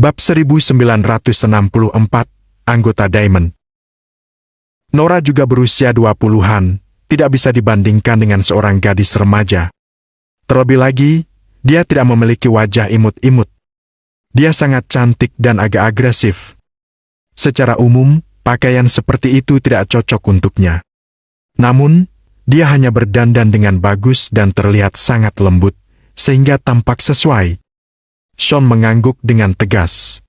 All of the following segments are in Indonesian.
Bab 1964, Anggota Diamond. Nora juga berusia 20-an, tidak bisa dibandingkan dengan seorang gadis remaja. Terlebih lagi, dia tidak memiliki wajah imut-imut. Dia sangat cantik dan agak agresif. Secara umum, pakaian seperti itu tidak cocok untuknya. Namun, dia hanya berdandan dengan bagus dan terlihat sangat lembut, sehingga tampak sesuai. Sean mengangguk dengan tegas.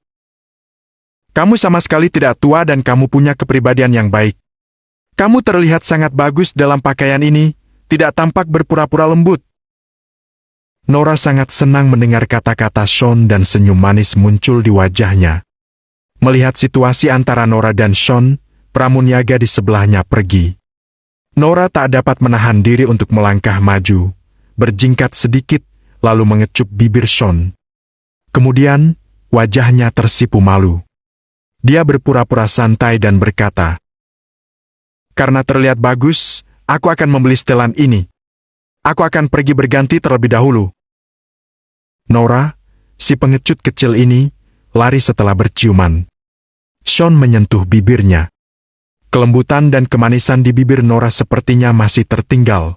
Kamu sama sekali tidak tua dan kamu punya kepribadian yang baik. Kamu terlihat sangat bagus dalam pakaian ini, tidak tampak berpura-pura lembut. Nora sangat senang mendengar kata-kata Sean dan senyum manis muncul di wajahnya. Melihat situasi antara Nora dan Sean, pramuniaga di sebelahnya pergi. Nora tak dapat menahan diri untuk melangkah maju, berjingkat sedikit, lalu mengecup bibir Sean. Kemudian, wajahnya tersipu malu. Dia berpura-pura santai dan berkata, "Karena terlihat bagus, aku akan membeli setelan ini. Aku akan pergi berganti terlebih dahulu." Nora, si pengecut kecil ini, lari setelah berciuman. Sean menyentuh bibirnya. Kelembutan dan kemanisan di bibir Nora sepertinya masih tertinggal.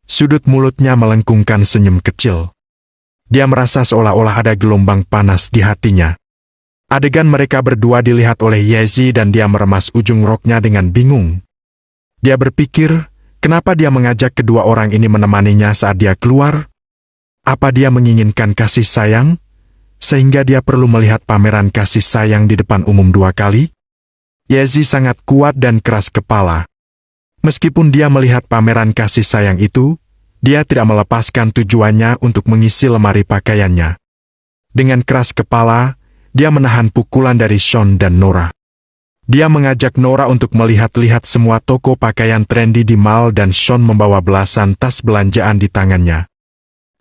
Sudut mulutnya melengkungkan senyum kecil. Dia merasa seolah-olah ada gelombang panas di hatinya. Adegan mereka berdua dilihat oleh Yezy dan dia meremas ujung roknya dengan bingung. Dia berpikir, kenapa dia mengajak kedua orang ini menemaninya saat dia keluar? Apa dia menginginkan kasih sayang? Sehingga dia perlu melihat pameran kasih sayang di depan umum 2 kali? Yezy sangat kuat dan keras kepala. Meskipun dia melihat pameran kasih sayang itu, dia tidak melepaskan tujuannya untuk mengisi lemari pakaiannya. Dengan keras kepala, dia menahan pukulan dari Sean dan Nora. Dia mengajak Nora untuk melihat-lihat semua toko pakaian trendy di mall dan Sean membawa belasan tas belanjaan di tangannya.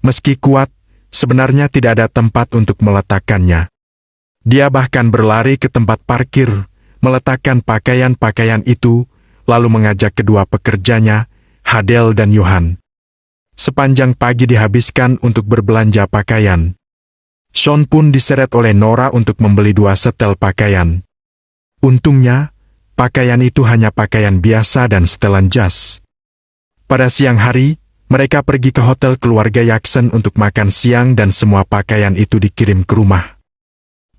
Meski kuat, sebenarnya tidak ada tempat untuk meletakkannya. Dia bahkan berlari ke tempat parkir, meletakkan pakaian-pakaian itu, lalu mengajak kedua pekerjanya, Hadel dan Johan. Sepanjang pagi dihabiskan untuk berbelanja pakaian. Sean pun diseret oleh Nora untuk membeli 2 setel pakaian. Untungnya, pakaian itu hanya pakaian biasa dan setelan jas. Pada siang hari, mereka pergi ke hotel keluarga Jackson untuk makan siang dan semua pakaian itu dikirim ke rumah.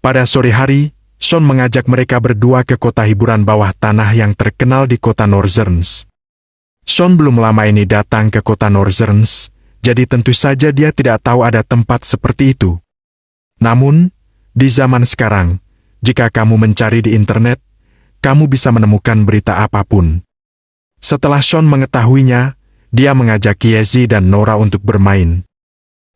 Pada sore hari, Sean mengajak mereka berdua ke kota hiburan bawah tanah yang terkenal di kota Northerns. Sean belum lama ini datang ke kota Northerns, jadi tentu saja dia tidak tahu ada tempat seperti itu. Namun, di zaman sekarang, jika kamu mencari di internet, kamu bisa menemukan berita apapun. Setelah Sean mengetahuinya, dia mengajak Yezy dan Nora untuk bermain.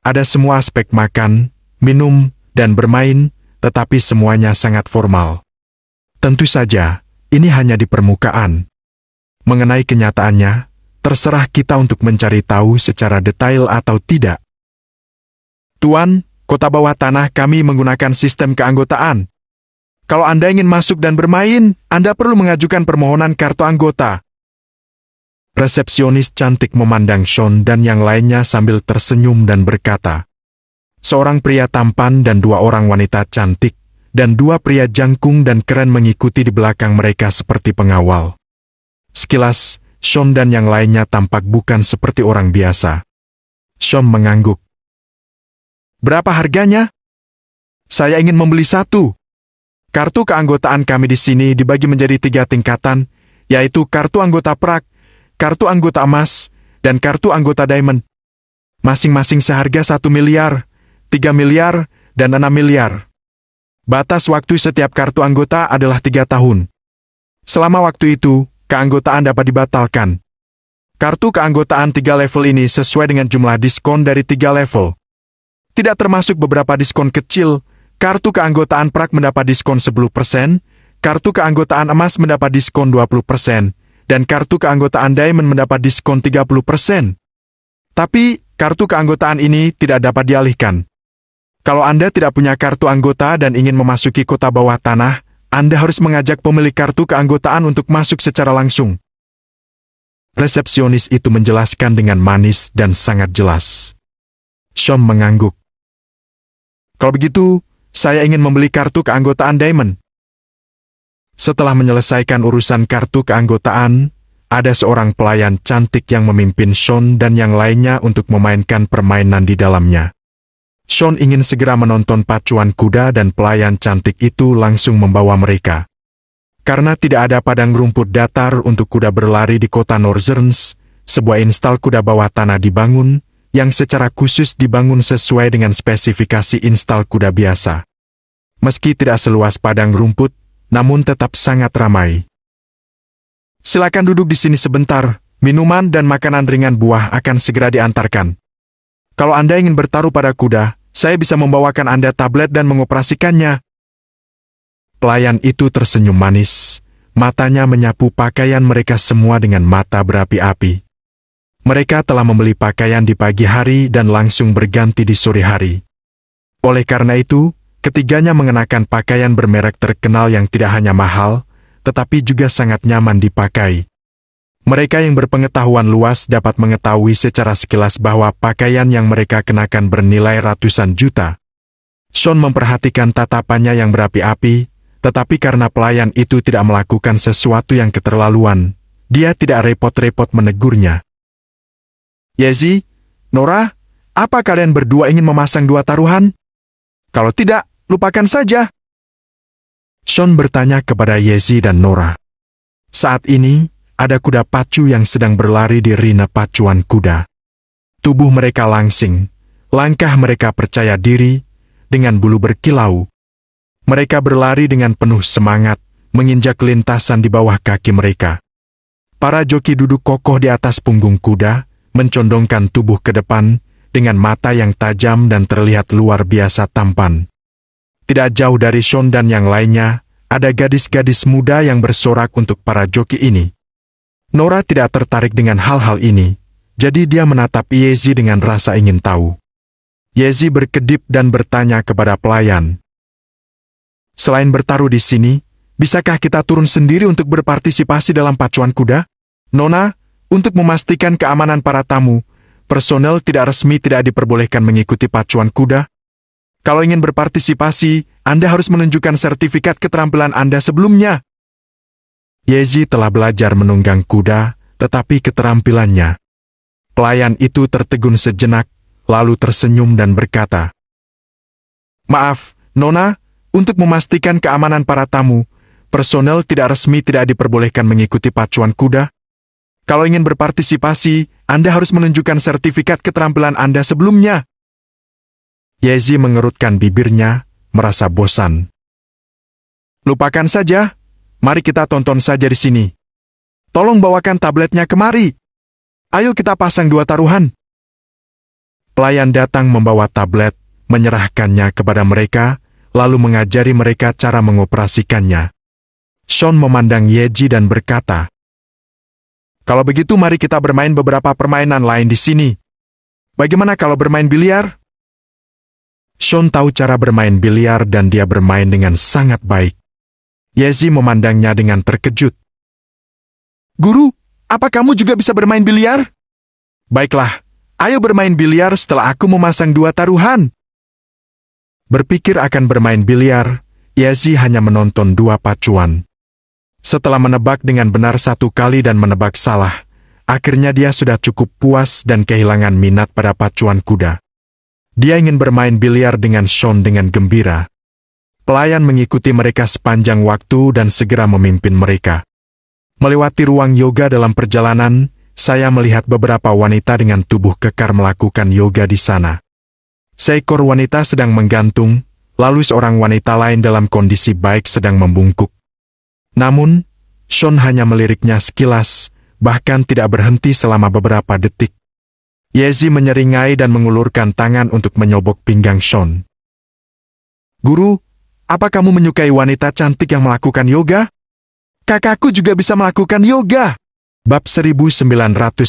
Ada semua aspek makan, minum, dan bermain, tetapi semuanya sangat formal. Tentu saja, ini hanya di permukaan. Mengenai kenyataannya, terserah kita untuk mencari tahu secara detail atau tidak. Tuan, kota bawah tanah kami menggunakan sistem keanggotaan. Kalau Anda ingin masuk dan bermain, Anda perlu mengajukan permohonan kartu anggota. Resepsionis cantik memandang Sean dan yang lainnya sambil tersenyum dan berkata, seorang pria tampan dan 2 orang wanita cantik, dan 2 pria jangkung dan keren mengikuti di belakang mereka seperti pengawal. Sekilas, Sean dan yang lainnya tampak bukan seperti orang biasa. Sean mengangguk. Berapa harganya? Saya ingin membeli 1. Kartu keanggotaan kami di sini dibagi menjadi 3 tingkatan, yaitu kartu anggota perak, kartu anggota emas, dan kartu anggota diamond. Masing-masing seharga 1 miliar, 3 miliar, dan 6 miliar. Batas waktu setiap kartu anggota adalah 3 tahun. Selama waktu itu, keanggotaan dapat dibatalkan. Kartu keanggotaan 3 level ini sesuai dengan jumlah diskon dari 3 level. Tidak termasuk beberapa diskon kecil, kartu keanggotaan perak mendapat diskon 10%, kartu keanggotaan emas mendapat diskon 20%, dan kartu keanggotaan diamond mendapat diskon 30%. Tapi, kartu keanggotaan ini tidak dapat dialihkan. Kalau Anda tidak punya kartu anggota dan ingin memasuki kota bawah tanah, Anda harus mengajak pemilik kartu keanggotaan untuk masuk secara langsung. Resepsionis itu menjelaskan dengan manis dan sangat jelas. Sean mengangguk. Kalau begitu, Saya ingin membeli kartu keanggotaan Diamond. Setelah menyelesaikan urusan kartu keanggotaan, ada seorang pelayan cantik yang memimpin Sean dan yang lainnya untuk memainkan permainan di dalamnya. Sean ingin segera menonton pacuan kuda dan pelayan cantik itu langsung membawa mereka. Karena tidak ada padang rumput datar untuk kuda berlari di kota Northerns, sebuah instal kuda bawah tanah dibangun, yang secara khusus dibangun sesuai dengan spesifikasi instal kuda biasa. Meski tidak seluas padang rumput, namun tetap sangat ramai. Silakan duduk di sini sebentar, minuman dan makanan ringan buah akan segera diantarkan. Kalau Anda ingin bertaruh pada kuda, saya bisa membawakan Anda tablet dan mengoperasikannya. Pelayan itu tersenyum manis, matanya menyapu pakaian mereka semua dengan mata berapi-api. Mereka telah membeli pakaian di pagi hari dan langsung berganti di sore hari. Oleh karena itu, ketiganya mengenakan pakaian bermerek terkenal yang tidak hanya mahal, tetapi juga sangat nyaman dipakai. Mereka yang berpengetahuan luas dapat mengetahui secara sekilas bahwa pakaian yang mereka kenakan bernilai ratusan juta. Sean memperhatikan tatapannya yang berapi-api, tetapi karena pelayan itu tidak melakukan sesuatu yang keterlaluan, dia tidak repot-repot menegurnya. Yezi, Nora, apa kalian berdua ingin memasang dua taruhan? Kalau tidak, lupakan saja. Sean bertanya kepada Yezi dan Nora. Saat ini, ada kuda pacu yang sedang berlari di arena pacuan kuda. Tubuh mereka langsing, langkah mereka percaya diri, dengan bulu berkilau. Mereka berlari dengan penuh semangat, menginjak lintasan di bawah kaki mereka. Para joki duduk kokoh di atas punggung kuda, mencondongkan tubuh ke depan, dengan mata yang tajam dan terlihat luar biasa tampan. Tidak jauh dari Sean dan yang lainnya, ada gadis-gadis muda yang bersorak untuk para joki ini. Nora tidak tertarik dengan hal-hal ini, jadi dia menatap Yezi dengan rasa ingin tahu. Yezi berkedip dan bertanya kepada pelayan. Selain bertaruh di sini, bisakah kita turun sendiri untuk berpartisipasi dalam pacuan kuda? Nona, untuk memastikan keamanan para tamu, personel tidak resmi tidak diperbolehkan mengikuti pacuan kuda. Kalau ingin berpartisipasi, Anda harus menunjukkan sertifikat keterampilan Anda sebelumnya. Yezi telah belajar menunggang kuda, tetapi keterampilannya. Pelayan itu tertegun sejenak, lalu tersenyum dan berkata, Maaf, Nona, untuk memastikan keamanan para tamu, personel tidak resmi tidak diperbolehkan mengikuti pacuan kuda. Kalau ingin berpartisipasi, Anda harus menunjukkan sertifikat keterampilan Anda sebelumnya. Yezi mengerutkan bibirnya, merasa bosan. Lupakan saja, mari kita tonton saja di sini. Tolong bawakan tabletnya kemari. Ayo kita pasang dua taruhan. Pelayan datang membawa tablet, menyerahkannya kepada mereka, lalu mengajari mereka cara mengoperasikannya. Sean memandang Yezi dan berkata, Kalau begitu mari kita bermain beberapa permainan lain di sini. Bagaimana kalau bermain biliar? Sean tahu cara bermain biliar dan dia bermain dengan sangat baik. Yezi memandangnya dengan terkejut. Guru, apa kamu juga bisa bermain biliar? Baiklah, ayo bermain biliar setelah aku memasang dua taruhan. Berpikir akan bermain biliar, Yezi hanya menonton dua pacuan. Setelah menebak dengan benar satu kali dan menebak salah, akhirnya dia sudah cukup puas dan kehilangan minat pada pacuan kuda. Dia ingin bermain biliar dengan Sean dengan gembira. Pelayan mengikuti mereka sepanjang waktu dan segera memimpin mereka. Melewati ruang yoga dalam perjalanan, saya melihat beberapa wanita dengan tubuh kekar melakukan yoga di sana. Seekor wanita sedang menggantung, lalu seorang wanita lain dalam kondisi baik sedang membungkuk. Namun, Sean hanya meliriknya sekilas, bahkan tidak berhenti selama beberapa detik. Yezi menyeringai dan mengulurkan tangan untuk menyobok pinggang Sean. Guru, apa kamu menyukai wanita cantik yang melakukan yoga? Kakakku juga bisa melakukan yoga. Bab 1965,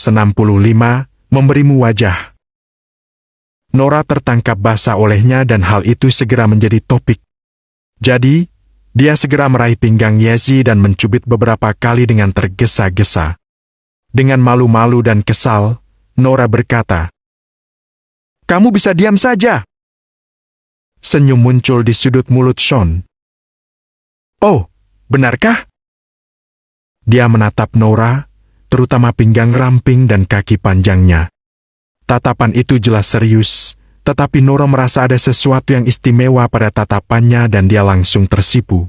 Memberimu Wajah. Nora tertangkap basah olehnya dan hal itu segera menjadi topik. Jadi, dia segera meraih pinggang Yezi dan mencubit beberapa kali dengan tergesa-gesa. Dengan malu-malu dan kesal, Nora berkata, Kamu bisa diam saja. Senyum muncul di sudut mulut Sean. Oh, benarkah? Dia menatap Nora, terutama pinggang ramping dan kaki panjangnya. Tatapan itu jelas serius, tetapi Nora merasa ada sesuatu yang istimewa pada tatapannya dan dia langsung tersipu.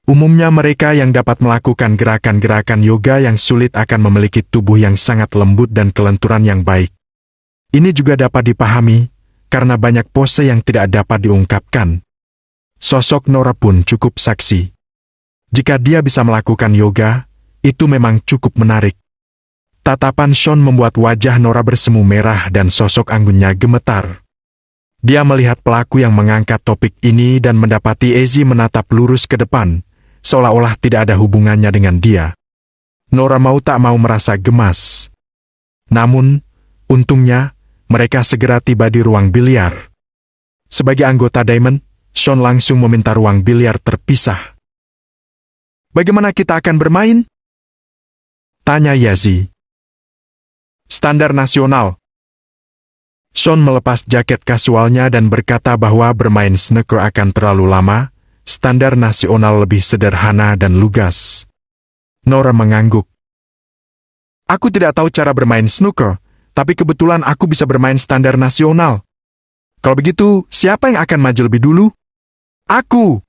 Umumnya mereka yang dapat melakukan gerakan-gerakan yoga yang sulit akan memiliki tubuh yang sangat lembut dan kelenturan yang baik. Ini juga dapat dipahami, karena banyak pose yang tidak dapat diungkapkan. Sosok Nora pun cukup saksi. Jika dia bisa melakukan yoga, itu memang cukup menarik. Tatapan Sean membuat wajah Nora bersemu merah dan sosok anggunnya gemetar. Dia melihat pelaku yang mengangkat topik ini dan mendapati Ezi menatap lurus ke depan, seolah-olah tidak ada hubungannya dengan dia. Nora mau tak mau merasa gemas. Namun, untungnya, mereka segera tiba di ruang biliar. Sebagai anggota Diamond, Sean langsung meminta ruang biliar terpisah. "Bagaimana kita akan bermain?" tanya Yazi. "Standar nasional." Sean melepas jaket kasualnya dan berkata bahwa bermain snooker akan terlalu lama, standar nasional lebih sederhana dan lugas. Nora mengangguk. "Aku tidak tahu cara bermain snooker, tapi kebetulan aku bisa bermain standar nasional. Kalau begitu, siapa yang akan maju lebih dulu?" "Aku!"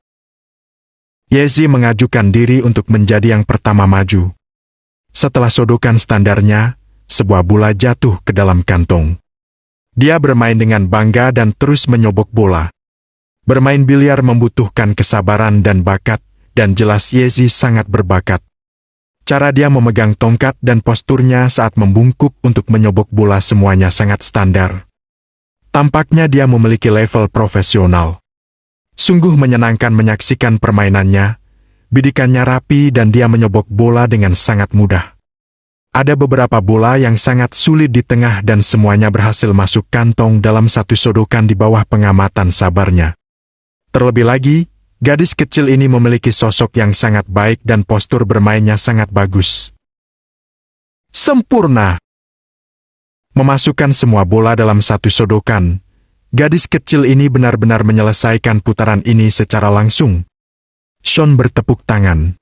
Yazi mengajukan diri untuk menjadi yang pertama maju. Setelah sodokan standarnya, sebuah bola jatuh ke dalam kantong. Dia bermain dengan bangga dan terus menyobok bola. Bermain biliar membutuhkan kesabaran dan bakat, dan jelas Yazi sangat berbakat. Cara dia memegang tongkat dan posturnya saat membungkuk untuk menyobok bola semuanya sangat standar. Tampaknya dia memiliki level profesional. Sungguh menyenangkan menyaksikan permainannya, bidikannya rapi dan dia menyobok bola dengan sangat mudah. Ada beberapa bola yang sangat sulit di tengah dan semuanya berhasil masuk kantong dalam satu sodokan di bawah pengamatan sabarnya. Terlebih lagi, gadis kecil ini memiliki sosok yang sangat baik dan postur bermainnya sangat bagus. Sempurna! Memasukkan semua bola dalam satu sodokan, gadis kecil ini benar-benar menyelesaikan putaran ini secara langsung. Sean bertepuk tangan.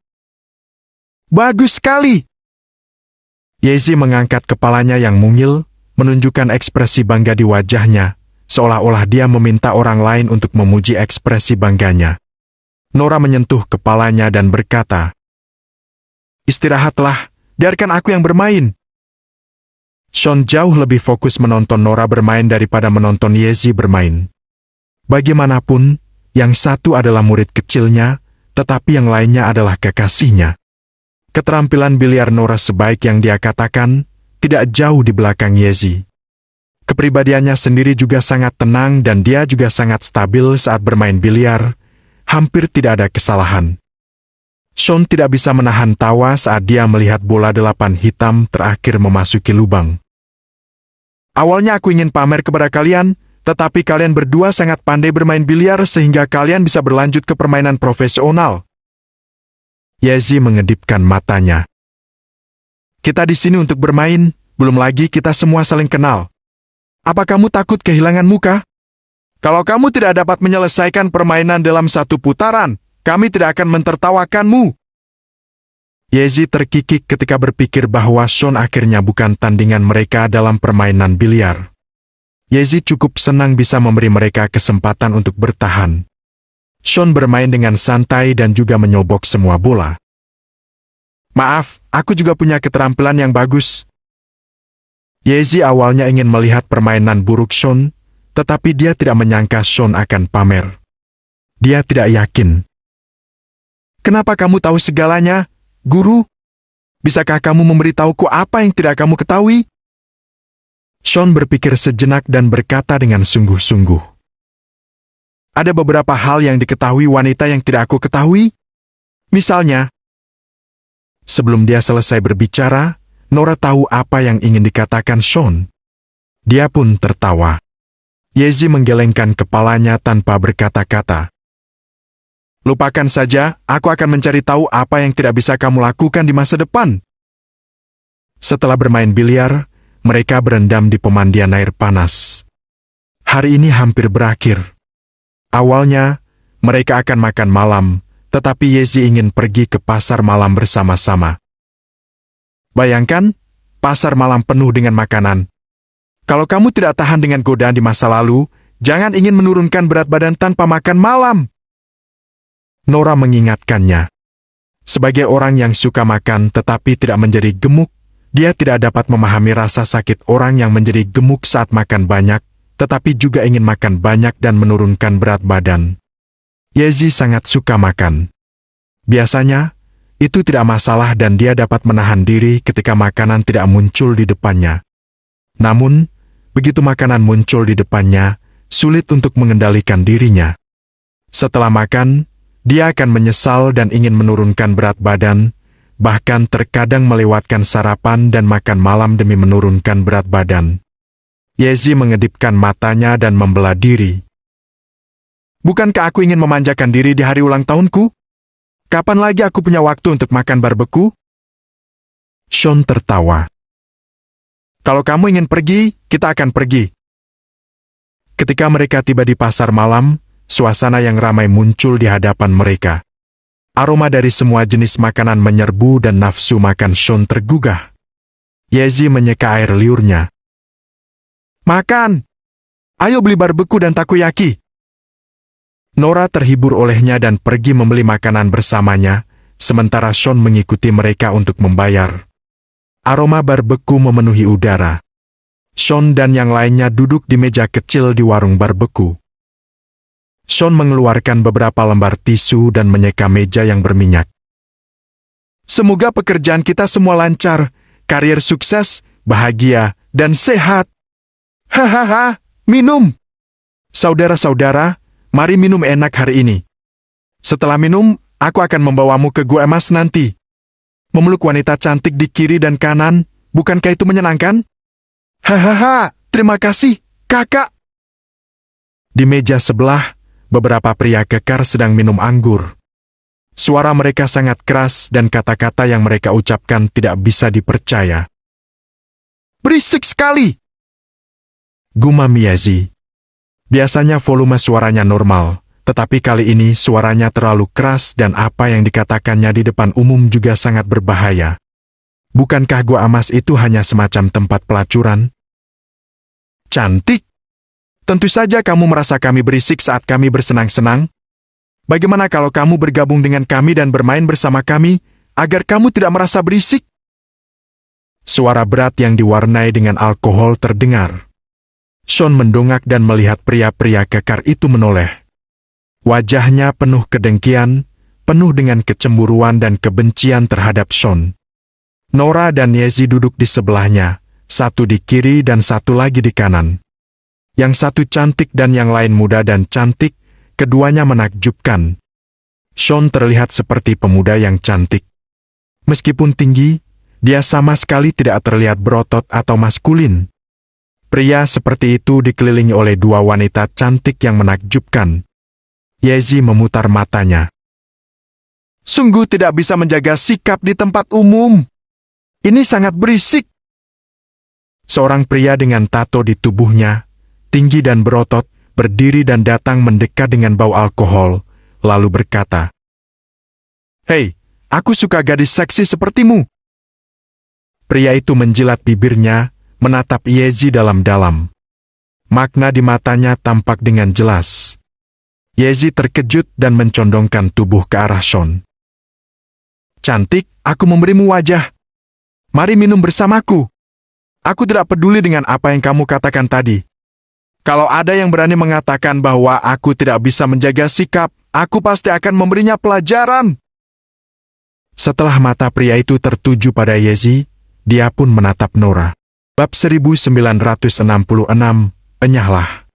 "Bagus sekali!" Yazi mengangkat kepalanya yang mungil, menunjukkan ekspresi bangga di wajahnya, seolah-olah dia meminta orang lain untuk memuji ekspresi bangganya. Nora menyentuh kepalanya dan berkata, "Istirahatlah, biarkan aku yang bermain." Sean jauh lebih fokus menonton Nora bermain daripada menonton Yazi bermain. Bagaimanapun, yang satu adalah murid kecilnya, tetapi yang lainnya adalah kekasihnya. Keterampilan biliar Nora sebaik yang dia katakan, tidak jauh di belakang Yazi. Kepribadiannya sendiri juga sangat tenang dan dia juga sangat stabil saat bermain biliar, hampir tidak ada kesalahan. Sean tidak bisa menahan tawa saat dia melihat bola 8 hitam terakhir memasuki lubang. "Awalnya aku ingin pamer kepada kalian, tetapi kalian berdua sangat pandai bermain biliar sehingga kalian bisa berlanjut ke permainan profesional." Yazi mengedipkan matanya. "Kita di sini untuk bermain, belum lagi kita semua saling kenal. Apa kamu takut kehilangan muka? Kalau kamu tidak dapat menyelesaikan permainan dalam satu putaran, kami tidak akan mentertawakanmu." Yazi terkikik ketika berpikir bahwa Sean akhirnya bukan tandingan mereka dalam permainan biliar. Yazi cukup senang bisa memberi mereka kesempatan untuk bertahan. Sean bermain dengan santai dan juga menyobok semua bola. "Maaf, aku juga punya keterampilan yang bagus." Yazi awalnya ingin melihat permainan buruk Sean, tetapi dia tidak menyangka Sean akan pamer. Dia tidak yakin. "Kenapa kamu tahu segalanya, Guru? Bisakah kamu memberitahuku apa yang tidak kamu ketahui?" Sean berpikir sejenak dan berkata dengan sungguh-sungguh. "Ada beberapa hal yang diketahui wanita yang tidak aku ketahui. Misalnya..." Sebelum dia selesai berbicara, Nora tahu apa yang ingin dikatakan Sean. Dia pun tertawa. Yazi menggelengkan kepalanya tanpa berkata-kata. "Lupakan saja, aku akan mencari tahu apa yang tidak bisa kamu lakukan di masa depan." Setelah bermain biliar, mereka berendam di pemandian air panas. Hari ini hampir berakhir. Awalnya, mereka akan makan malam, tetapi Yezi ingin pergi ke pasar malam bersama-sama. Bayangkan, pasar malam penuh dengan makanan. Kalau kamu tidak tahan dengan godaan di masa lalu, jangan ingin menurunkan berat badan tanpa makan malam. Nora mengingatkannya. Sebagai orang yang suka makan tetapi tidak menjadi gemuk, dia tidak dapat memahami rasa sakit orang yang menjadi gemuk saat makan banyak, tetapi juga ingin makan banyak dan menurunkan berat badan. Yezi sangat suka makan. Biasanya, itu tidak masalah dan dia dapat menahan diri ketika makanan tidak muncul di depannya. Namun, begitu makanan muncul di depannya, sulit untuk mengendalikan dirinya. Setelah makan, dia akan menyesal dan ingin menurunkan berat badan, bahkan terkadang melewatkan sarapan dan makan malam demi menurunkan berat badan. Yezi mengedipkan matanya dan membela diri. Bukankah aku ingin memanjakan diri di hari ulang tahunku? Kapan lagi aku punya waktu untuk makan barbeku? Sean tertawa. Kalau kamu ingin pergi, kita akan pergi. Ketika mereka tiba di pasar malam, suasana yang ramai muncul di hadapan mereka. Aroma dari semua jenis makanan menyerbu dan nafsu makan Sean tergugah. Yezi menyeka air liurnya. Makan! Ayo beli barbeku dan takoyaki. Nora terhibur olehnya dan pergi membeli makanan bersamanya, sementara Sean mengikuti mereka untuk membayar. Aroma barbeku memenuhi udara. Sean dan yang lainnya duduk di meja kecil di warung barbeku. Sean mengeluarkan beberapa lembar tisu dan menyeka meja yang berminyak. Semoga pekerjaan kita semua lancar, karier sukses, bahagia, dan sehat. Hahaha, minum! Saudara-saudara, mari minum enak hari ini. Setelah minum, aku akan membawamu ke gua emas nanti. Memeluk wanita cantik di kiri dan kanan, bukankah itu menyenangkan? Hahaha, terima kasih, kakak. Di meja sebelah, beberapa pria kekar sedang minum anggur. Suara mereka sangat keras dan kata-kata yang mereka ucapkan tidak bisa dipercaya. Berisik sekali! Gumam Yezi. Biasanya volume suaranya normal, tetapi kali ini suaranya terlalu keras dan apa yang dikatakannya di depan umum juga sangat berbahaya. Bukankah gua emas itu hanya semacam tempat pelacuran? Cantik! Tentu saja kamu merasa kami berisik saat kami bersenang-senang. Bagaimana kalau kamu bergabung dengan kami dan bermain bersama kami, agar kamu tidak merasa berisik? Suara berat yang diwarnai dengan alkohol terdengar. Sean mendongak dan melihat pria-pria kekar itu menoleh. Wajahnya penuh kedengkian, penuh dengan kecemburuan dan kebencian terhadap Sean. Nora dan Yezi duduk di sebelahnya, satu di kiri dan satu lagi di kanan. Yang satu cantik dan yang lain muda dan cantik, keduanya menakjubkan. Sean terlihat seperti pemuda yang cantik. Meskipun tinggi, dia sama sekali tidak terlihat berotot atau maskulin. Pria seperti itu dikelilingi oleh dua wanita cantik yang menakjubkan. Yezi memutar matanya. Sungguh tidak bisa menjaga sikap di tempat umum. Ini sangat berisik. Seorang pria dengan tato di tubuhnya, tinggi dan berotot, berdiri dan datang mendekat dengan bau alkohol, lalu berkata, Hei, aku suka gadis seksi sepertimu. Pria itu menjilat bibirnya, menatap Yezi dalam-dalam. Makna di matanya tampak dengan jelas. Yezi terkejut dan mencondongkan tubuh ke arah Sean. Cantik, aku memberimu wajah. Mari minum bersamaku. Aku tidak peduli dengan apa yang kamu katakan tadi. Kalau ada yang berani mengatakan bahwa aku tidak bisa menjaga sikap, aku pasti akan memberinya pelajaran. Setelah mata pria itu tertuju pada Yezi, dia pun menatap Nora. Bab 1966, Enyahlah.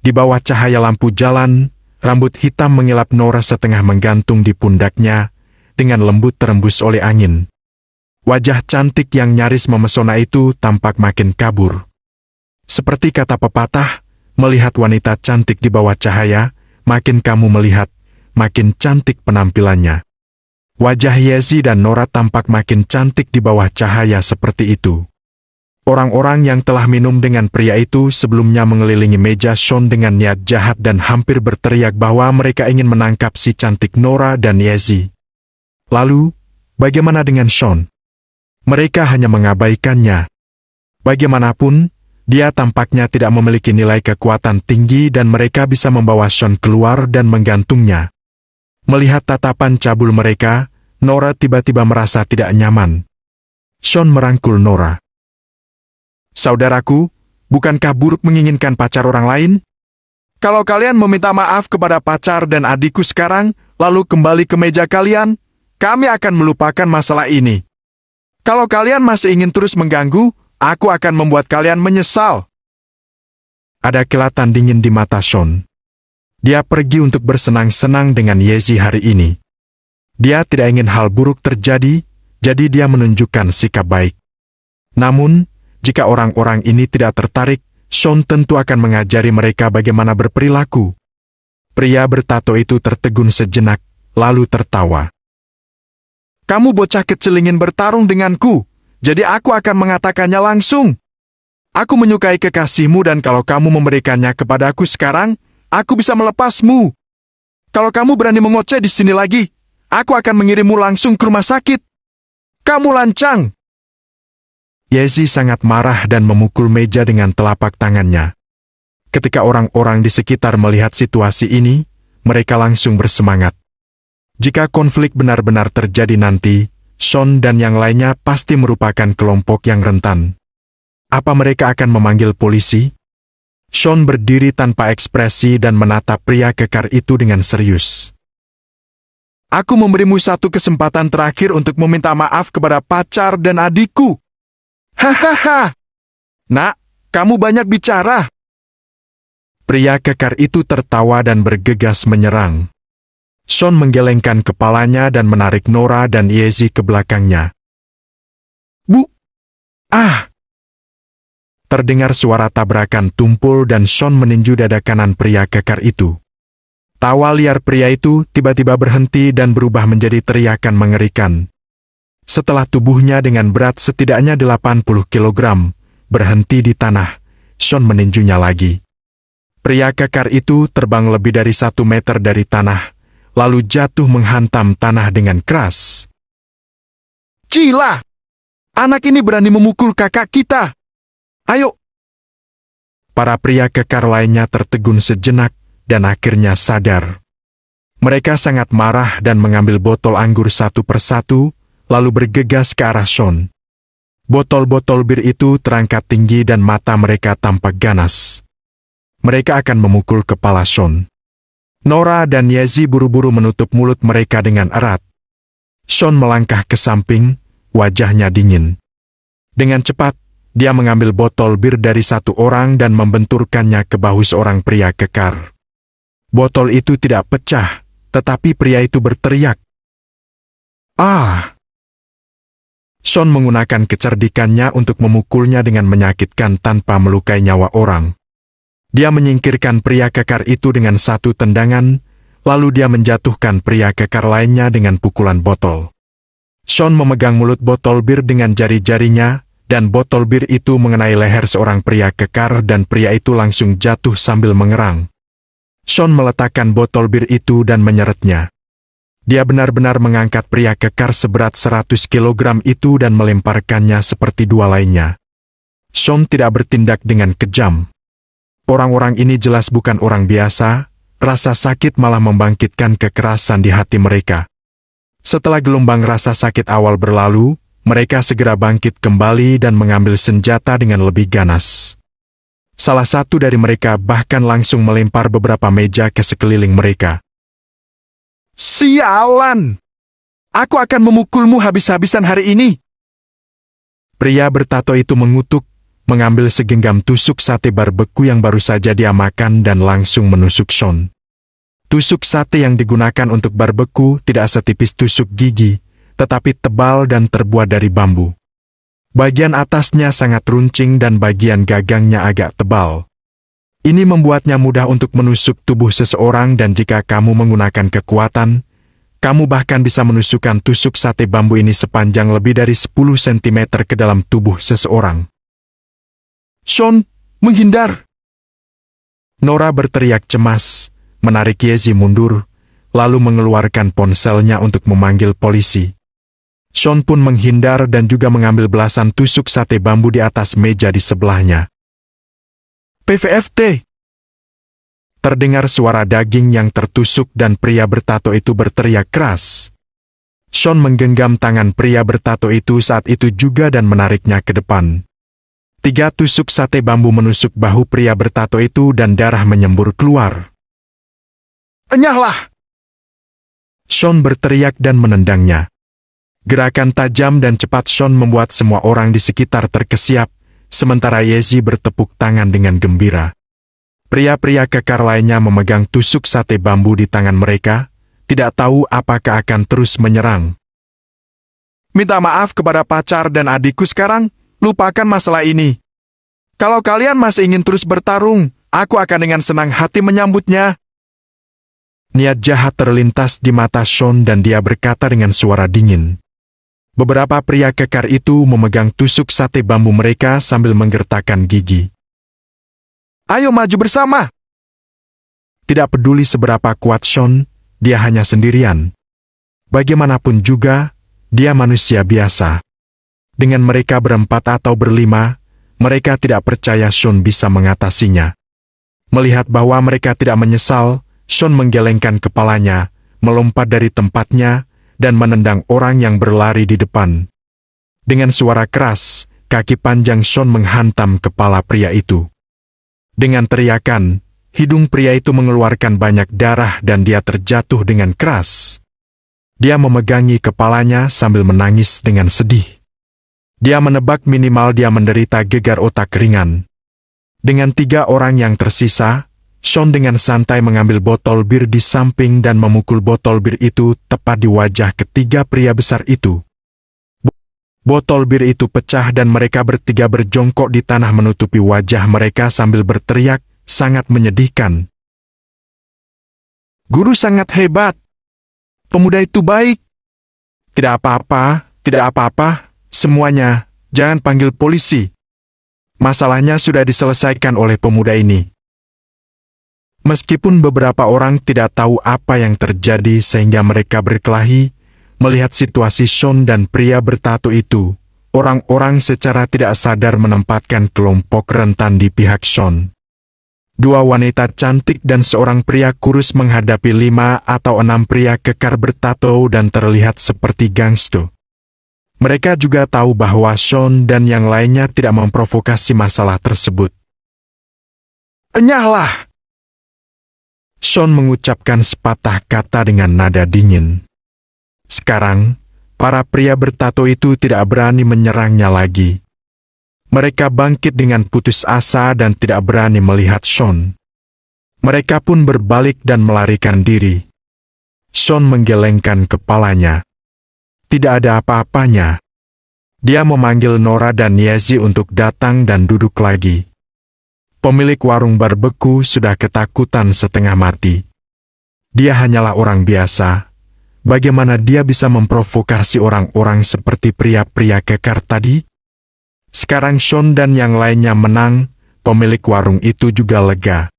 Di bawah cahaya lampu jalan, rambut hitam mengilap Nora setengah menggantung di pundaknya, dengan lembut terembus oleh angin. Wajah cantik yang nyaris memesona itu tampak makin kabur. Seperti kata pepatah, melihat wanita cantik di bawah cahaya, makin kamu melihat, makin cantik penampilannya. Wajah Yezi dan Nora tampak makin cantik di bawah cahaya seperti itu. Orang-orang yang telah minum dengan pria itu sebelumnya mengelilingi meja Sean dengan niat jahat dan hampir berteriak bahwa mereka ingin menangkap si cantik Nora dan Yezi. Lalu, bagaimana dengan Sean? Mereka hanya mengabaikannya. Bagaimanapun, dia tampaknya tidak memiliki nilai kekuatan tinggi dan mereka bisa membawa Sean keluar dan menggantungnya. Melihat tatapan cabul mereka, Nora tiba-tiba merasa tidak nyaman. Sean merangkul Nora. Saudaraku, bukankah buruk menginginkan pacar orang lain? Kalau kalian meminta maaf kepada pacar dan adikku sekarang, lalu kembali ke meja kalian, kami akan melupakan masalah ini. Kalau kalian masih ingin terus mengganggu, aku akan membuat kalian menyesal. Ada kilatan dingin di mata Sean. Dia pergi untuk bersenang-senang dengan Yezi hari ini. Dia tidak ingin hal buruk terjadi, jadi dia menunjukkan sikap baik. Namun, jika orang-orang ini tidak tertarik, Sean tentu akan mengajari mereka bagaimana berperilaku. Pria bertato itu tertegun sejenak, lalu tertawa. Kamu bocah kecil ingin bertarung denganku, jadi aku akan mengatakannya langsung. Aku menyukai kekasihmu dan kalau kamu memberikannya kepadaku sekarang, aku bisa melepasmu. Kalau kamu berani mengoceh di sini lagi, aku akan mengirimmu langsung ke rumah sakit. Kamu lancang! Yezi sangat marah dan memukul meja dengan telapak tangannya. Ketika orang-orang di sekitar melihat situasi ini, mereka langsung bersemangat. Jika konflik benar-benar terjadi nanti, Sean dan yang lainnya pasti merupakan kelompok yang rentan. Apa mereka akan memanggil polisi? Sean berdiri tanpa ekspresi dan menatap pria kekar itu dengan serius. Aku memberimu satu kesempatan terakhir untuk meminta maaf kepada pacar dan adikku. Hahaha. Nak, kamu banyak bicara. Pria kekar itu tertawa dan bergegas menyerang. Sean menggelengkan kepalanya dan menarik Nora dan Yezi ke belakangnya. Bu! Ah! Terdengar suara tabrakan tumpul dan Sean meninju dada kanan pria kekar itu. Tawa liar pria itu tiba-tiba berhenti dan berubah menjadi teriakan mengerikan. Setelah tubuhnya dengan berat setidaknya 80 kg, berhenti di tanah, Sean meninjunya lagi. Pria kekar itu terbang lebih dari 1 meter dari tanah, lalu jatuh menghantam tanah dengan keras. Gila! Anak ini berani memukul kakak kita! Ayo! Para pria kekar lainnya tertegun sejenak dan akhirnya sadar. Mereka sangat marah dan mengambil botol anggur satu persatu, lalu bergegas ke arah Sean. Botol-botol bir itu terangkat tinggi dan mata mereka tampak ganas. Mereka akan memukul kepala Sean. Nora dan Yezi buru-buru menutup mulut mereka dengan erat. Sean melangkah ke samping, wajahnya dingin. Dengan cepat, dia mengambil botol bir dari satu orang dan membenturkannya ke bahu seorang pria kekar. Botol itu tidak pecah, tetapi pria itu berteriak. Ah! Sean menggunakan kecerdikannya untuk memukulnya dengan menyakitkan tanpa melukai nyawa orang. Dia menyingkirkan pria kekar itu dengan satu tendangan, lalu dia menjatuhkan pria kekar lainnya dengan pukulan botol. Sean memegang mulut botol bir dengan jari-jarinya, dan botol bir itu mengenai leher seorang pria kekar dan pria itu langsung jatuh sambil mengerang. Sean meletakkan botol bir itu dan menyeretnya. Dia benar-benar mengangkat pria kekar seberat 100 kg itu dan melemparkannya seperti dua lainnya. Sean tidak bertindak dengan kejam. Orang-orang ini jelas bukan orang biasa, rasa sakit malah membangkitkan kekerasan di hati mereka. Setelah gelombang rasa sakit awal berlalu, mereka segera bangkit kembali dan mengambil senjata dengan lebih ganas. Salah satu dari mereka bahkan langsung melempar beberapa meja ke sekeliling mereka. Sialan! Aku akan memukulmu habis-habisan hari ini. Pria bertato itu mengutuk, mengambil segenggam tusuk sate barbeku yang baru saja dia makan dan langsung menusuk Sean. Tusuk sate yang digunakan untuk barbeku tidak setipis tusuk gigi, tetapi tebal dan terbuat dari bambu. Bagian atasnya sangat runcing dan bagian gagangnya agak tebal. Ini membuatnya mudah untuk menusuk tubuh seseorang dan jika kamu menggunakan kekuatan, kamu bahkan bisa menusukkan tusuk sate bambu ini sepanjang lebih dari 10 cm ke dalam tubuh seseorang. Sean, menghindar! Nora berteriak cemas, menarik Yezi mundur, lalu mengeluarkan ponselnya untuk memanggil polisi. Sean pun menghindar dan juga mengambil belasan tusuk sate bambu di atas meja di sebelahnya. PVFT! Terdengar suara daging yang tertusuk dan pria bertato itu berteriak keras. Sean menggenggam tangan pria bertato itu saat itu juga dan menariknya ke depan. 3 tusuk sate bambu menusuk bahu pria bertato itu dan darah menyembur keluar. Enyahlah! Sean berteriak dan menendangnya. Gerakan tajam dan cepat Sean membuat semua orang di sekitar terkesiap, sementara Yezi bertepuk tangan dengan gembira. Pria-pria kekar lainnya memegang tusuk sate bambu di tangan mereka, tidak tahu apakah akan terus menyerang. Minta maaf kepada pacar dan adikku sekarang, lupakan masalah ini. Kalau kalian masih ingin terus bertarung, aku akan dengan senang hati menyambutnya. Niat jahat terlintas di mata Sean dan dia berkata dengan suara dingin. Beberapa pria kekar itu memegang tusuk sate bambu mereka sambil menggertakkan gigi. Ayo maju bersama! Tidak peduli seberapa kuat Sean, dia hanya sendirian. Bagaimanapun juga, dia manusia biasa. Dengan mereka berempat atau berlima, mereka tidak percaya Sean bisa mengatasinya. Melihat bahwa mereka tidak menyesal, Sean menggelengkan kepalanya, melompat dari tempatnya, dan menendang orang yang berlari di depan. Dengan suara keras, kaki panjang Sean menghantam kepala pria itu. Dengan teriakan, hidung pria itu mengeluarkan banyak darah dan dia terjatuh dengan keras. Dia memegangi kepalanya sambil menangis dengan sedih. Dia menebak minimal dia menderita gegar otak ringan. Dengan 3 orang yang tersisa, Sean dengan santai mengambil botol bir di samping dan memukul botol bir itu tepat di wajah ketiga pria besar itu. Botol bir itu pecah dan mereka bertiga berjongkok di tanah menutupi wajah mereka sambil berteriak, sangat menyedihkan. Guru sangat hebat. Pemuda itu baik. Tidak apa-apa, semuanya, jangan panggil polisi. Masalahnya sudah diselesaikan oleh pemuda ini. Meskipun beberapa orang tidak tahu apa yang terjadi sehingga mereka berkelahi, melihat situasi Sean dan pria bertato itu, orang-orang secara tidak sadar menempatkan kelompok rentan di pihak Sean. 2 wanita cantik dan seorang pria kurus menghadapi 5 atau 6 pria kekar bertato dan terlihat seperti gangster. Mereka juga tahu bahwa Sean dan yang lainnya tidak memprovokasi masalah tersebut. Enyahlah! Sean mengucapkan sepatah kata dengan nada dingin. Sekarang, para pria bertato itu tidak berani menyerangnya lagi. Mereka bangkit dengan putus asa dan tidak berani melihat Sean. Mereka pun berbalik dan melarikan diri. Sean menggelengkan kepalanya. Tidak ada apa-apanya. Dia memanggil Nora dan Yezi untuk datang dan duduk lagi. Pemilik warung barbeku sudah ketakutan setengah mati. Dia hanyalah orang biasa. Bagaimana dia bisa memprovokasi orang-orang seperti pria-pria kekar tadi? Sekarang Sean dan yang lainnya menang, pemilik warung itu juga lega.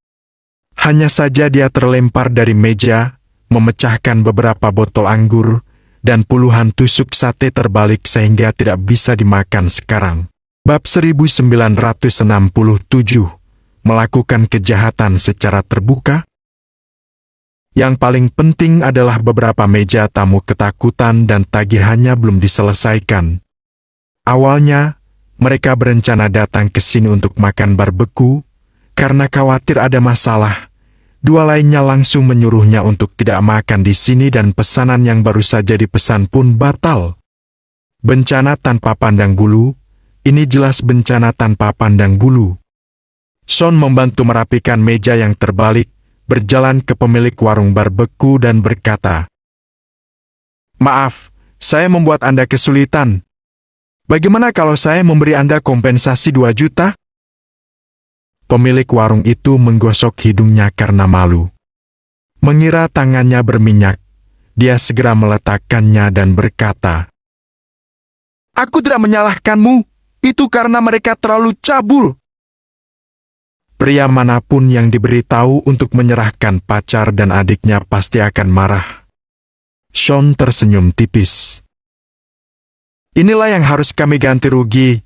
Hanya saja dia terlempar dari meja, memecahkan beberapa botol anggur, dan puluhan tusuk sate terbalik sehingga tidak bisa dimakan sekarang. Bab 1967. Melakukan kejahatan secara terbuka? Yang paling penting adalah beberapa meja tamu ketakutan dan tagihannya belum diselesaikan. Awalnya, mereka berencana datang ke sini untuk makan barbeku, karena khawatir ada masalah. 2 lainnya langsung menyuruhnya untuk tidak makan di sini dan pesanan yang baru saja dipesan pun batal. Bencana tanpa pandang bulu, ini jelas bencana tanpa pandang bulu. Sean membantu merapikan meja yang terbalik, berjalan ke pemilik warung barbeku dan berkata, "Maaf, saya membuat Anda kesulitan. Bagaimana kalau saya memberi Anda kompensasi 2 juta?" Pemilik warung itu menggosok hidungnya karena malu. Mengira tangannya berminyak, dia segera meletakkannya dan berkata, "Aku tidak menyalahkanmu, itu karena mereka terlalu cabul. Pria manapun yang diberitahu untuk menyerahkan pacar dan adiknya pasti akan marah. Sean tersenyum tipis. Inilah yang harus kami ganti rugi.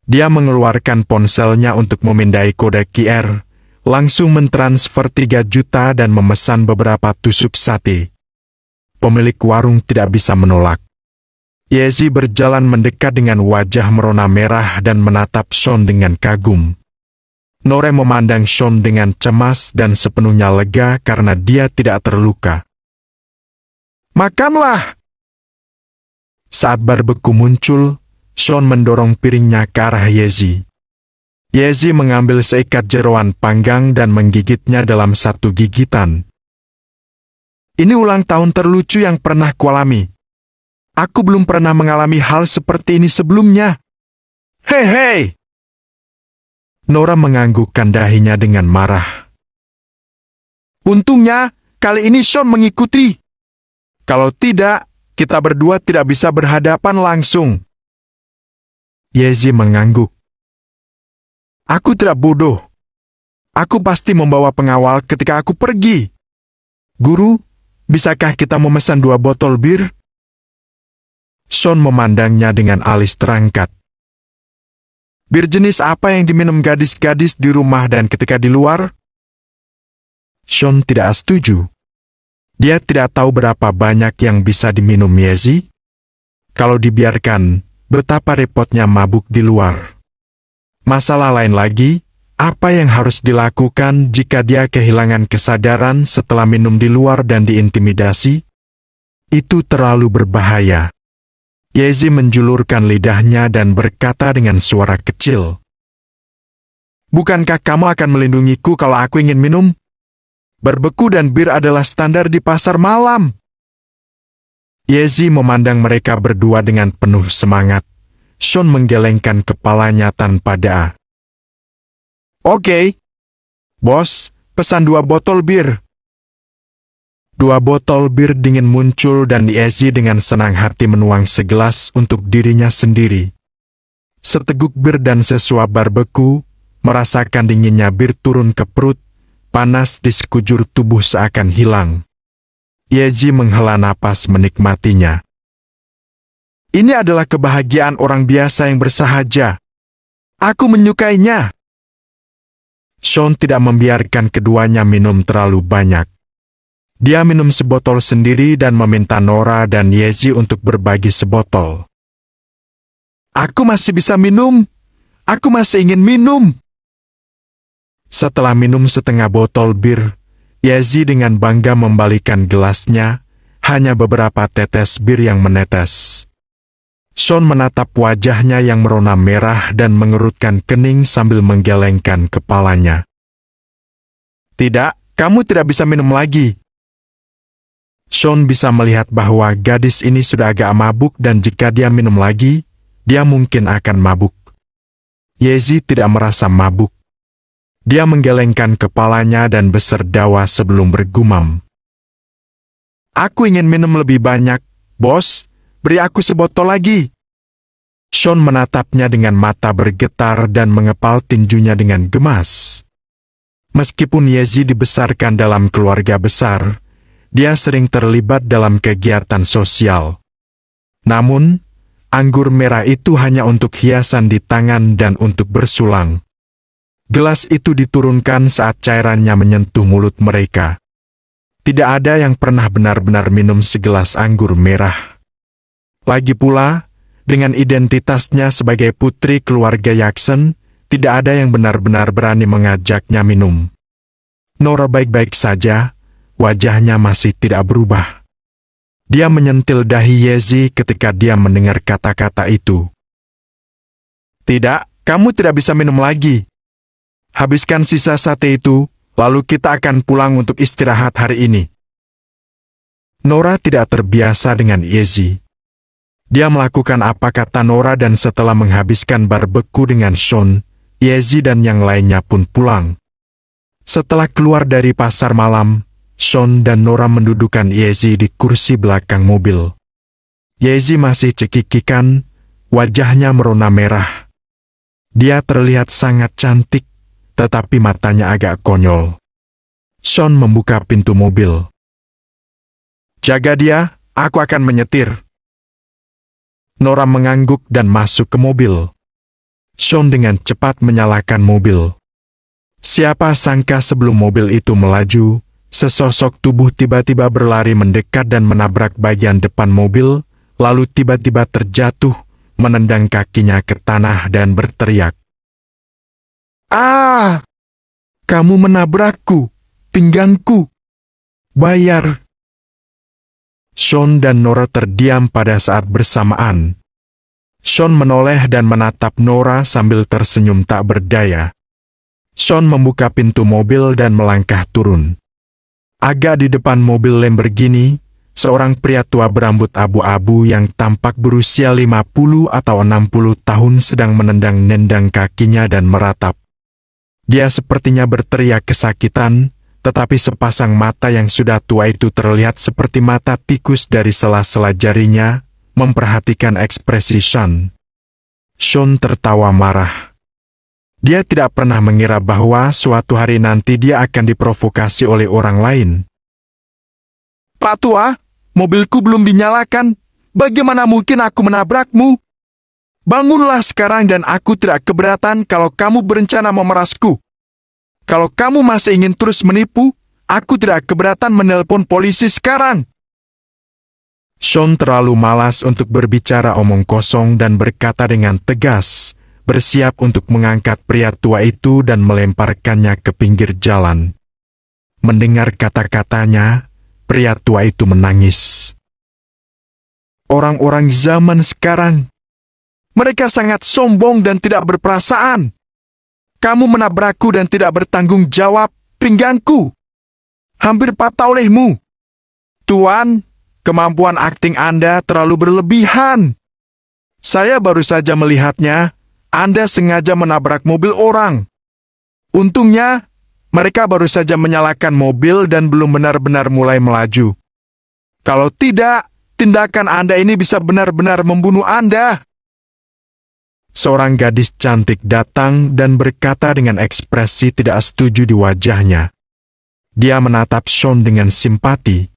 Dia mengeluarkan ponselnya untuk memindai kode QR, langsung mentransfer 3 juta dan memesan beberapa tusuk sate. Pemilik warung tidak bisa menolak. Yezi berjalan mendekat dengan wajah merona merah dan menatap Sean dengan kagum. Nora memandang Sean dengan cemas dan sepenuhnya lega karena dia tidak terluka. Makanlah! Saat barbeku muncul, Sean mendorong piringnya ke arah Yezi. Yezi mengambil seikat jeroan panggang dan menggigitnya dalam satu gigitan. Ini ulang tahun terlucu yang pernah kualami. Aku belum pernah mengalami hal seperti ini sebelumnya. Hei, hei! Nora menganggukkan dahinya dengan marah. Untungnya, kali ini Sean mengikuti. Kalau tidak, kita berdua tidak bisa berhadapan langsung. Yezi mengangguk. Aku tidak bodoh. Aku pasti membawa pengawal ketika aku pergi. Guru, bisakah kita memesan 2 botol bir? Sean memandangnya dengan alis terangkat. Bir jenis apa yang diminum gadis-gadis di rumah dan ketika di luar? Sean tidak setuju. Dia tidak tahu berapa banyak yang bisa diminum Yezi. Kalau dibiarkan, betapa repotnya mabuk di luar. Masalah lain lagi, apa yang harus dilakukan jika dia kehilangan kesadaran setelah minum di luar dan diintimidasi? Itu terlalu berbahaya. Yezi menjulurkan lidahnya dan berkata dengan suara kecil. Bukankah kamu akan melindungiku kalau aku ingin minum? Barbeku dan bir adalah standar di pasar malam. Yezi memandang mereka berdua dengan penuh semangat. Sean menggelengkan kepalanya tanpa daya. Oke, bos, pesan 2 botol bir. 2 botol bir dingin muncul dan Yezi dengan senang hati menuang segelas untuk dirinya sendiri. Seteguk bir dan sesuap barbeku, merasakan dinginnya bir turun ke perut, panas di sekujur tubuh seakan hilang. Yezi menghela napas menikmatinya. Ini adalah kebahagiaan orang biasa yang bersahaja. Aku menyukainya. Sean tidak membiarkan keduanya minum terlalu banyak. Dia minum sebotol sendiri dan meminta Nora dan Yezi untuk berbagi sebotol. Aku masih bisa minum. Aku masih ingin minum. Setelah minum setengah botol bir, Yezi dengan bangga membalikan gelasnya, hanya beberapa tetes bir yang menetes. Sean menatap wajahnya yang merona merah dan mengerutkan kening sambil menggelengkan kepalanya. Tidak, kamu tidak bisa minum lagi. Sean bisa melihat bahwa gadis ini sudah agak mabuk dan jika dia minum lagi, dia mungkin akan mabuk. Yezi tidak merasa mabuk. Dia menggelengkan kepalanya dan berserdawa sebelum bergumam. Aku ingin minum lebih banyak, bos. Beri aku sebotol lagi. Sean menatapnya dengan mata bergetar dan mengepal tinjunya dengan gemas. Meskipun Yezi dibesarkan dalam keluarga besar, dia sering terlibat dalam kegiatan sosial. Namun, anggur merah itu hanya untuk hiasan di tangan dan untuk bersulang. Gelas itu diturunkan saat cairannya menyentuh mulut mereka. Tidak ada yang pernah benar-benar minum segelas anggur merah. Lagi pula, dengan identitasnya sebagai putri keluarga Jackson, tidak ada yang benar-benar berani mengajaknya minum. Nora baik-baik saja, wajahnya masih tidak berubah. Dia menyentil dahi Yezi ketika dia mendengar kata-kata itu. Tidak, kamu tidak bisa minum lagi. Habiskan sisa sate itu, lalu kita akan pulang untuk istirahat hari ini. Nora tidak terbiasa dengan Yezi. Dia melakukan apa kata Nora dan setelah menghabiskan barbeku dengan Sean, Yezi dan yang lainnya pun pulang. Setelah keluar dari pasar malam, Sean dan Nora mendudukan Yezi di kursi belakang mobil. Yezi masih cekikikan, wajahnya merona merah. Dia terlihat sangat cantik, tetapi matanya agak konyol. Sean membuka pintu mobil. "Jaga dia, aku akan menyetir." Nora mengangguk dan masuk ke mobil. Sean dengan cepat menyalakan mobil. Siapa sangka sebelum mobil itu melaju, sesosok tubuh tiba-tiba berlari mendekat dan menabrak bagian depan mobil, lalu tiba-tiba terjatuh, menendang kakinya ke tanah dan berteriak, "Ah! Kamu menabrakku, pinggangku. Bayar!" Sean dan Nora terdiam pada saat bersamaan. Sean menoleh dan menatap Nora sambil tersenyum tak berdaya. Sean membuka pintu mobil dan melangkah turun. Agak di depan mobil Lamborghini, seorang pria tua berambut abu-abu yang tampak berusia 50 atau 60 tahun sedang menendang-nendang kakinya dan meratap. Dia sepertinya berteriak kesakitan, tetapi sepasang mata yang sudah tua itu terlihat seperti mata tikus dari sela-sela jarinya, memperhatikan ekspresi Sean. Sean tertawa marah. Dia tidak pernah mengira bahwa suatu hari nanti dia akan diprovokasi oleh orang lain. "Pak tua, mobilku belum dinyalakan. Bagaimana mungkin aku menabrakmu? Bangunlah sekarang dan aku tidak keberatan kalau kamu berencana memerasku. Kalau kamu masih ingin terus menipu, aku tidak keberatan menelpon polisi sekarang." Sean terlalu malas untuk berbicara omong kosong dan berkata dengan tegas, bersiap untuk mengangkat pria tua itu dan melemparkannya ke pinggir jalan. Mendengar kata-katanya, pria tua itu menangis. "Orang-orang zaman sekarang, mereka sangat sombong dan tidak berperasaan. Kamu menabrakku dan tidak bertanggung jawab, pinggangku. Hampir patah olehmu. Tuan, kemampuan akting Anda terlalu berlebihan. Saya baru saja melihatnya. Anda sengaja menabrak mobil orang. Untungnya, mereka baru saja menyalakan mobil dan belum benar-benar mulai melaju. Kalau tidak, tindakan Anda ini bisa benar-benar membunuh Anda." Seorang gadis cantik datang dan berkata dengan ekspresi tidak setuju di wajahnya. Dia menatap Sean dengan simpati.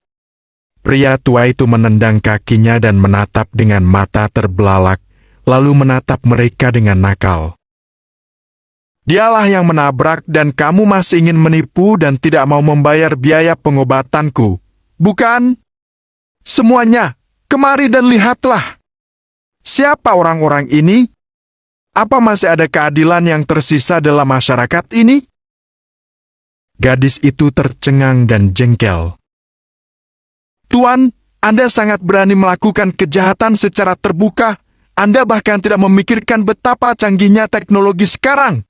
Pria tua itu menendang kakinya dan menatap dengan mata terbelalak, lalu menatap mereka dengan nakal. "Dialah yang menabrak dan kamu masih ingin menipu dan tidak mau membayar biaya pengobatanku, bukan? Semuanya, kemari dan lihatlah. Siapa orang-orang ini? Apa masih ada keadilan yang tersisa dalam masyarakat ini?" Gadis itu tercengang dan jengkel. "Tuan, Anda sangat berani melakukan kejahatan secara terbuka. Anda bahkan tidak memikirkan betapa canggihnya teknologi sekarang.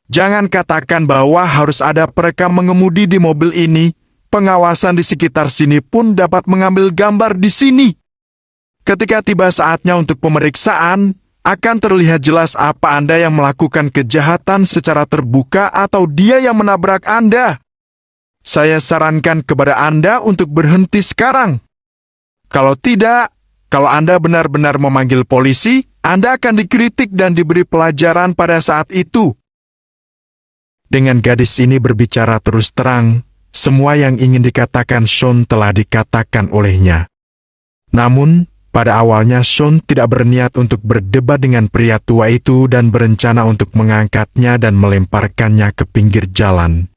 Jangan katakan bahwa harus ada perekam mengemudi di mobil ini. Pengawasan di sekitar sini pun dapat mengambil gambar di sini. Ketika tiba saatnya untuk pemeriksaan, akan terlihat jelas apa Anda yang melakukan kejahatan secara terbuka atau dia yang menabrak Anda. Saya sarankan kepada Anda untuk berhenti sekarang. Kalau tidak, kalau Anda benar-benar memanggil polisi, Anda akan dikritik dan diberi pelajaran pada saat itu." Dengan gadis ini berbicara terus terang, semua yang ingin dikatakan Sean telah dikatakan olehnya. Namun, pada awalnya Sean tidak berniat untuk berdebat dengan pria tua itu dan berencana untuk mengangkatnya dan melemparkannya ke pinggir jalan.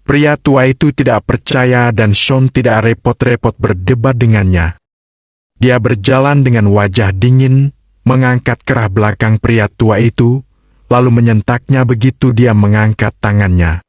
Pria tua itu tidak percaya dan Sean tidak repot-repot berdebat dengannya. Dia berjalan dengan wajah dingin, mengangkat kerah belakang pria tua itu, lalu menyentaknya begitu dia mengangkat tangannya.